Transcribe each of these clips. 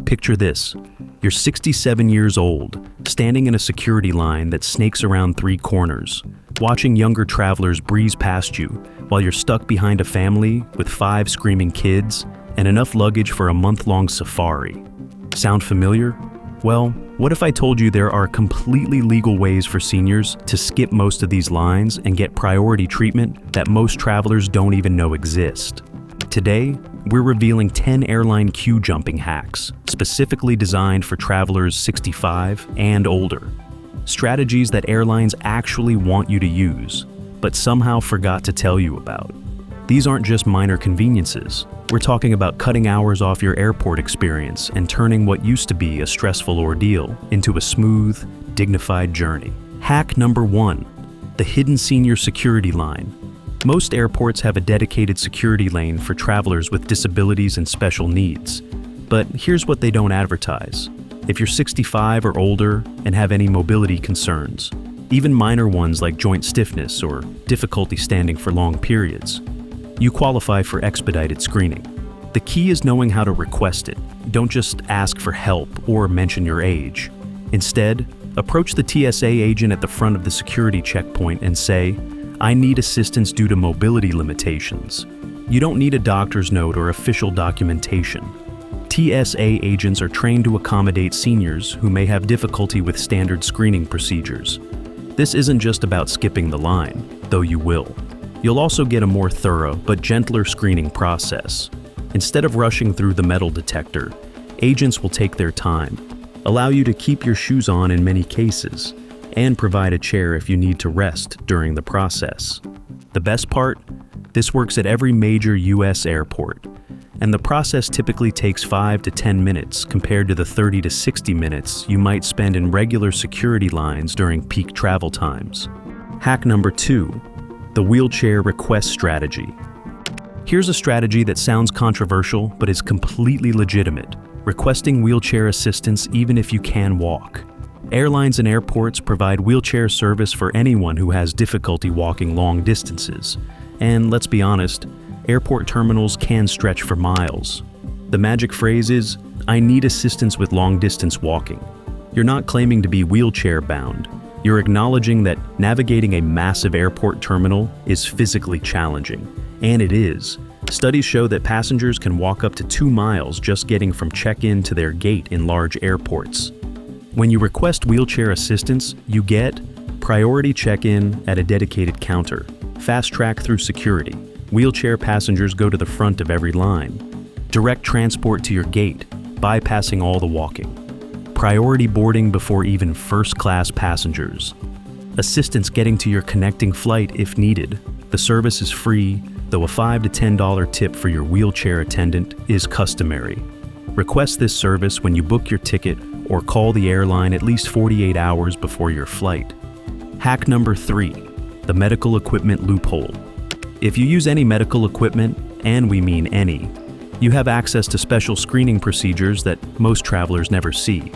Picture this. You're 67 years old, standing in a security line that snakes around 3 corners, watching younger travelers breeze past you while you're stuck behind a family with 5 screaming kids and enough luggage for a month-long safari. Sound familiar? Well, what if I told you there are completely legal ways for seniors to skip most of these lines and get priority treatment that most travelers don't even know exist? Today, we're revealing 10 airline queue jumping hacks, specifically designed for travelers 65 and older. Strategies that airlines actually want you to use, but somehow forgot to tell you about. These aren't just minor conveniences. We're talking about cutting hours off your airport experience and turning what used to be a stressful ordeal into a smooth, dignified journey. Hack number 1, the hidden senior security line. Most airports have a dedicated security lane for travelers with disabilities and special needs. But here's what they don't advertise. If you're 65 or older and have any mobility concerns, even minor ones like joint stiffness or difficulty standing for long periods, you qualify for expedited screening. The key is knowing how to request it. Don't just ask for help or mention your age. Instead, approach the TSA agent at the front of the security checkpoint and say, "I need assistance due to mobility limitations." You don't need a doctor's note or official documentation. TSA agents are trained to accommodate seniors who may have difficulty with standard screening procedures. This isn't just about skipping the line, though you will. You'll also get a more thorough but gentler screening process. Instead of rushing through the metal detector, agents will take their time, allow you to keep your shoes on in many cases, and provide a chair if you need to rest during the process. The best part? This works at every major US airport, and the process typically takes 5 to 10 minutes compared to the 30 to 60 minutes you might spend in regular security lines during peak travel times. Hack number 2, the wheelchair request strategy. Here's a strategy that sounds controversial but is completely legitimate: requesting wheelchair assistance even if you can walk. Airlines and airports provide wheelchair service for anyone who has difficulty walking long distances. And let's be honest, airport terminals can stretch for miles. The magic phrase is, "I need assistance with long-distance walking." You're not claiming to be wheelchair-bound. You're acknowledging that navigating a massive airport terminal is physically challenging. And it is. Studies show that passengers can walk up to 2 miles just getting from check-in to their gate in large airports. When you request wheelchair assistance, you get priority check-in at a dedicated counter, fast track through security, wheelchair passengers go to the front of every line, direct transport to your gate, bypassing all the walking, priority boarding before even first-class passengers, assistance getting to your connecting flight if needed. The service is free, though a $5 to $10 tip for your wheelchair attendant is customary. Request this service when you book your ticket or call the airline at least 48 hours before your flight. Hack number 3, the medical equipment loophole. If you use any medical equipment, and we mean any, you have access to special screening procedures that most travelers never see.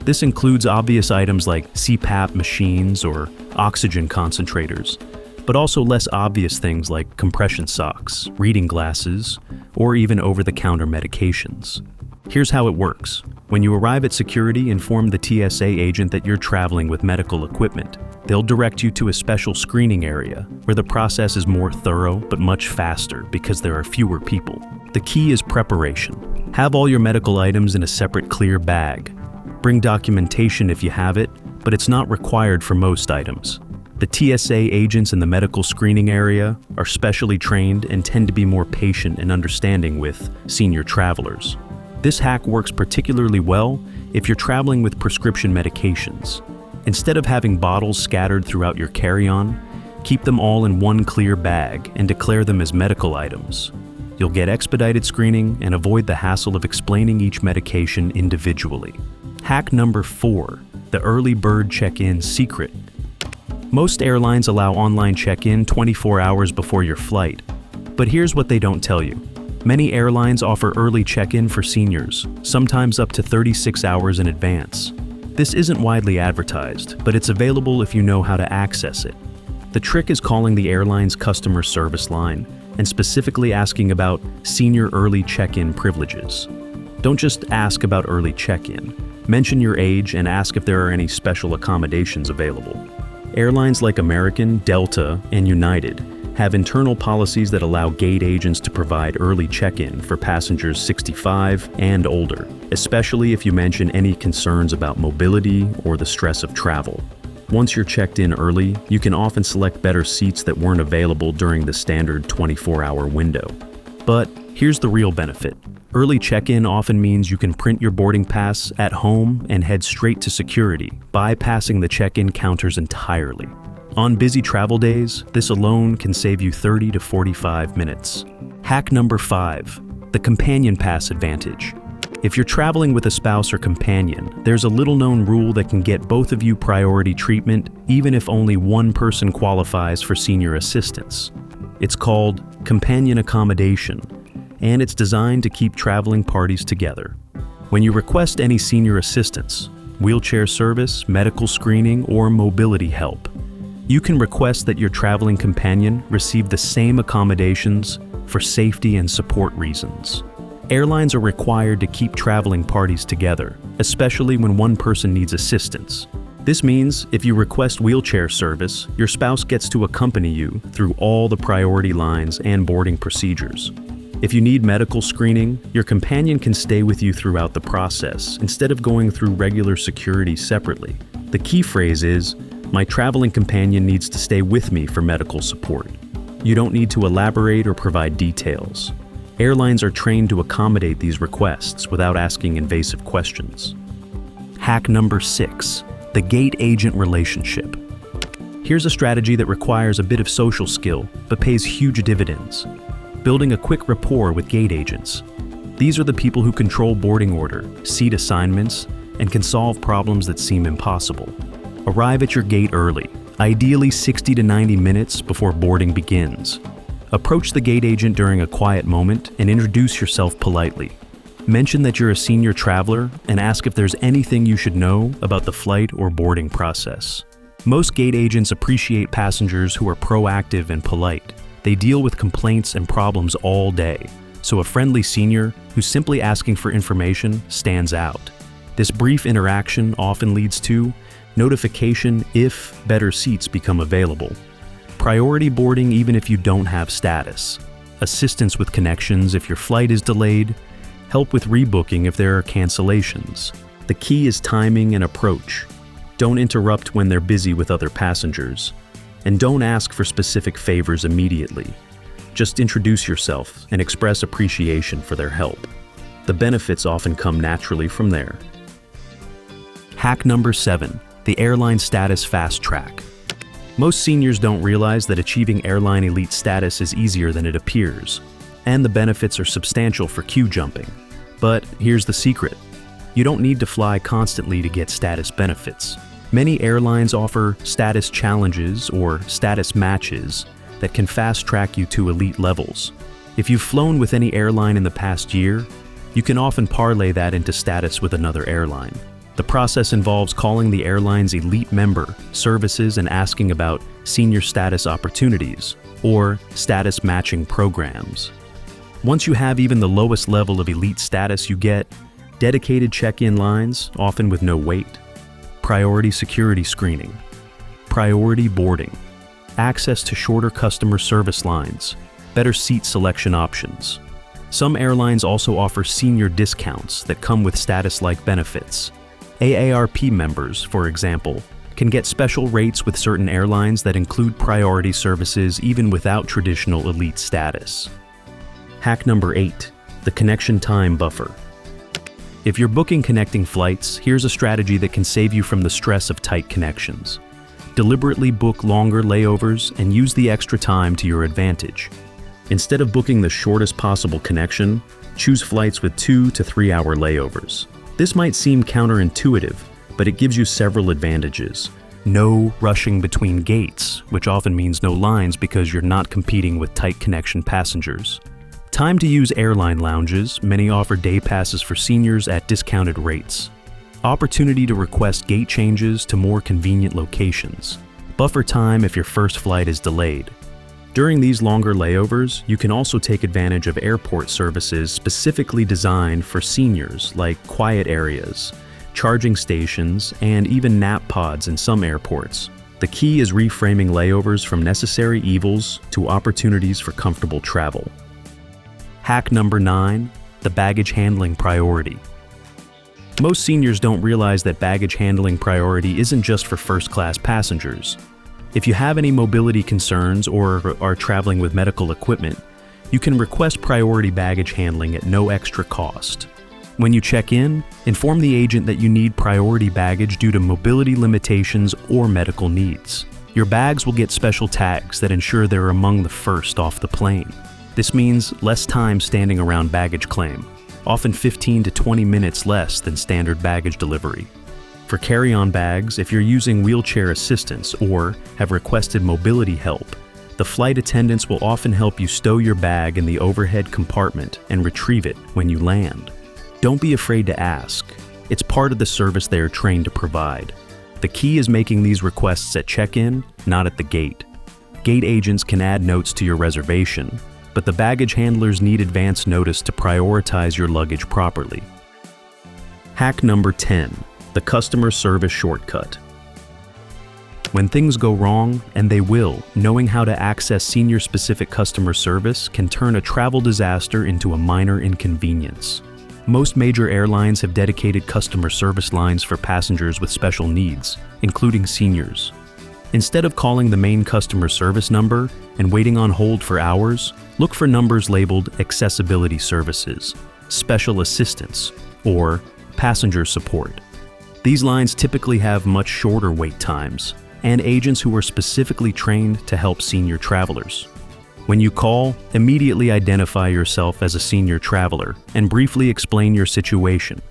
This includes obvious items like CPAP machines or oxygen concentrators, but also less obvious things like compression socks, reading glasses, or even over-the-counter medications. Here's how it works. When you arrive at security, inform the TSA agent that you're traveling with medical equipment. They'll direct you to a special screening area where the process is more thorough but much faster because there are fewer people. The key is preparation. Have all your medical items in a separate clear bag. Bring documentation if you have it, but it's not required for most items. The TSA agents in the medical screening area are specially trained and tend to be more patient and understanding with senior travelers. This hack works particularly well if you're traveling with prescription medications. Instead of having bottles scattered throughout your carry-on, keep them all in one clear bag and declare them as medical items. You'll get expedited screening and avoid the hassle of explaining each medication individually. Hack number 4, the early bird check-in secret. Most airlines allow online check-in 24 hours before your flight, but here's what they don't tell you. Many airlines offer early check-in for seniors, sometimes up to 36 hours in advance. This isn't widely advertised, but it's available if you know how to access it. The trick is calling the airline's customer service line and specifically asking about senior early check-in privileges. Don't just ask about early check-in. Mention your age and ask if there are any special accommodations available. Airlines like American, Delta, and United have internal policies that allow gate agents to provide early check-in for passengers 65 and older, especially if you mention any concerns about mobility or the stress of travel. Once you're checked in early, you can often select better seats that weren't available during the standard 24-hour window. But here's the real benefit. Early check-in often means you can print your boarding pass at home and head straight to security, bypassing the check-in counters entirely. On busy travel days, this alone can save you 30 to 45 minutes. Hack number 5, the companion pass advantage. If you're traveling with a spouse or companion, there's a little-known rule that can get both of you priority treatment, even if only one person qualifies for senior assistance. It's called companion accommodation, and it's designed to keep traveling parties together. When you request any senior assistance, wheelchair service, medical screening, or mobility help, you can request that your traveling companion receive the same accommodations for safety and support reasons. Airlines are required to keep traveling parties together, especially when one person needs assistance. This means if you request wheelchair service, your spouse gets to accompany you through all the priority lines and boarding procedures. If you need medical screening, your companion can stay with you throughout the process instead of going through regular security separately. The key phrase is, "My traveling companion needs to stay with me for medical support." You don't need to elaborate or provide details. Airlines are trained to accommodate these requests without asking invasive questions. Hack number 6, the gate agent relationship. Here's a strategy that requires a bit of social skill, but pays huge dividends. Building a quick rapport with gate agents. These are the people who control boarding order, seat assignments, and can solve problems that seem impossible. Arrive at your gate early, ideally 60 to 90 minutes before boarding begins. Approach the gate agent during a quiet moment and introduce yourself politely. Mention that you're a senior traveler and ask if there's anything you should know about the flight or boarding process. Most gate agents appreciate passengers who are proactive and polite. They deal with complaints and problems all day, so a friendly senior who's simply asking for information stands out. This brief interaction often leads to notification if better seats become available, priority boarding even if you don't have status, assistance with connections if your flight is delayed, help with rebooking if there are cancellations. The key is timing and approach. Don't interrupt when they're busy with other passengers. And don't ask for specific favors immediately. Just introduce yourself and express appreciation for their help. The benefits often come naturally from there. Hack number 7, the airline status fast track. Most seniors don't realize that achieving airline elite status is easier than it appears, and the benefits are substantial for queue jumping. But here's the secret. You don't need to fly constantly to get status benefits. Many airlines offer status challenges or status matches that can fast-track you to elite levels. If you've flown with any airline in the past year, you can often parlay that into status with another airline. The process involves calling the airline's elite member services and asking about senior status opportunities or status matching programs. Once you have even the lowest level of elite status, you get dedicated check-in lines, often with no wait, priority security screening, priority boarding, access to shorter customer service lines, better seat selection options. Some airlines also offer senior discounts that come with status-like benefits. AARP members, for example, can get special rates with certain airlines that include priority services even without traditional elite status. Hack number 8, the connection time buffer. If you're booking connecting flights, here's a strategy that can save you from the stress of tight connections. Deliberately book longer layovers and use the extra time to your advantage. Instead of booking the shortest possible connection, choose flights with 2 to 3 hour layovers. This might seem counterintuitive, but it gives you several advantages. No rushing between gates, which often means no lines because you're not competing with tight connection passengers. Time to use airline lounges. Many offer day passes for seniors at discounted rates. Opportunity to request gate changes to more convenient locations. Buffer time if your first flight is delayed. During these longer layovers, you can also take advantage of airport services specifically designed for seniors, like quiet areas, charging stations, and even nap pods in some airports. The key is reframing layovers from necessary evils to opportunities for comfortable travel. Hack number 9, the baggage handling priority. Most seniors don't realize that baggage handling priority isn't just for first-class passengers. If you have any mobility concerns or are traveling with medical equipment, you can request priority baggage handling at no extra cost. When you check in, inform the agent that you need priority baggage due to mobility limitations or medical needs. Your bags will get special tags that ensure they're among the first off the plane. This means less time standing around baggage claim, often 15 to 20 minutes less than standard baggage delivery. For carry-on bags, if you're using wheelchair assistance or have requested mobility help, the flight attendants will often help you stow your bag in the overhead compartment and retrieve it when you land. Don't be afraid to ask. It's part of the service they are trained to provide. The key is making these requests at check-in, not at the gate. Gate agents can add notes to your reservation, but the baggage handlers need advance notice to prioritize your luggage properly. Hack number 10. The customer service shortcut. When things go wrong, and they will, knowing how to access senior-specific customer service can turn a travel disaster into a minor inconvenience. Most major airlines have dedicated customer service lines for passengers with special needs, including seniors. Instead of calling the main customer service number and waiting on hold for hours, look for numbers labeled Accessibility Services, Special Assistance, or Passenger Support. These lines typically have much shorter wait times and agents who are specifically trained to help senior travelers. When you call, immediately identify yourself as a senior traveler and briefly explain your situation.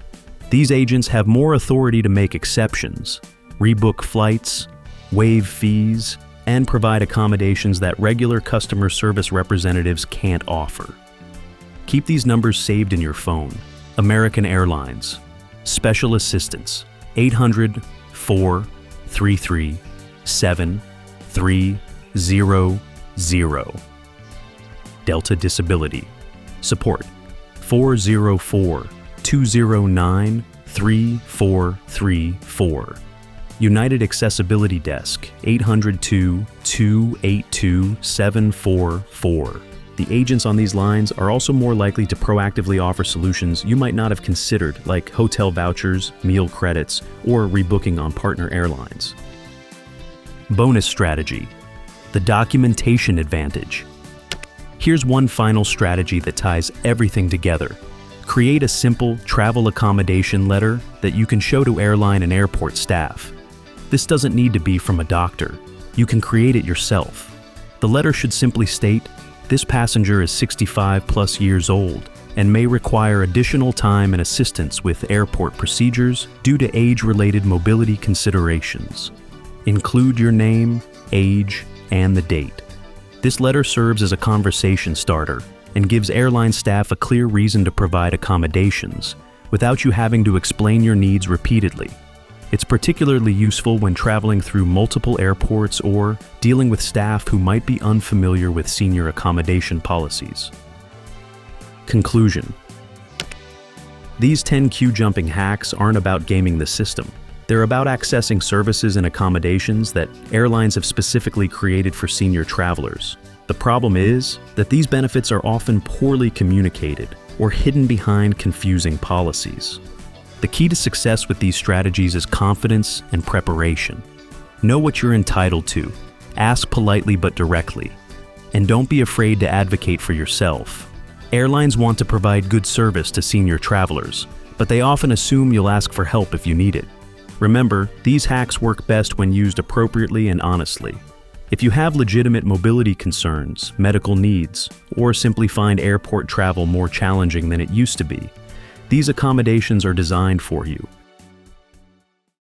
These agents have more authority to make exceptions, rebook flights, waive fees, and provide accommodations that regular customer service representatives can't offer. Keep these numbers saved in your phone. American Airlines, Special Assistance, 800-433-7300. Delta Disability Support, 404-209-3434. United Accessibility Desk, 802-282-744. The agents on these lines are also more likely to proactively offer solutions you might not have considered, like hotel vouchers, meal credits, or rebooking on partner airlines. Bonus strategy: the documentation advantage. Here's one final strategy that ties everything together. Create a simple travel accommodation letter that you can show to airline and airport staff. This doesn't need to be from a doctor. You can create it yourself. The letter should simply state, "This passenger is 65+ years old and may require additional time and assistance with airport procedures due to age-related mobility considerations." Include your name, age, and the date. This letter serves as a conversation starter and gives airline staff a clear reason to provide accommodations without you having to explain your needs repeatedly. It's particularly useful when traveling through multiple airports or dealing with staff who might be unfamiliar with senior accommodation policies. Conclusion: these 10 queue-jumping hacks aren't about gaming the system. They're about accessing services and accommodations that airlines have specifically created for senior travelers. The problem is that these benefits are often poorly communicated or hidden behind confusing policies. The key to success with these strategies is confidence and preparation. Know what you're entitled to, ask politely but directly, and don't be afraid to advocate for yourself. Airlines want to provide good service to senior travelers, but they often assume you'll ask for help if you need it. Remember, these hacks work best when used appropriately and honestly. If you have legitimate mobility concerns, medical needs, or simply find airport travel more challenging than it used to be, these accommodations are designed for you,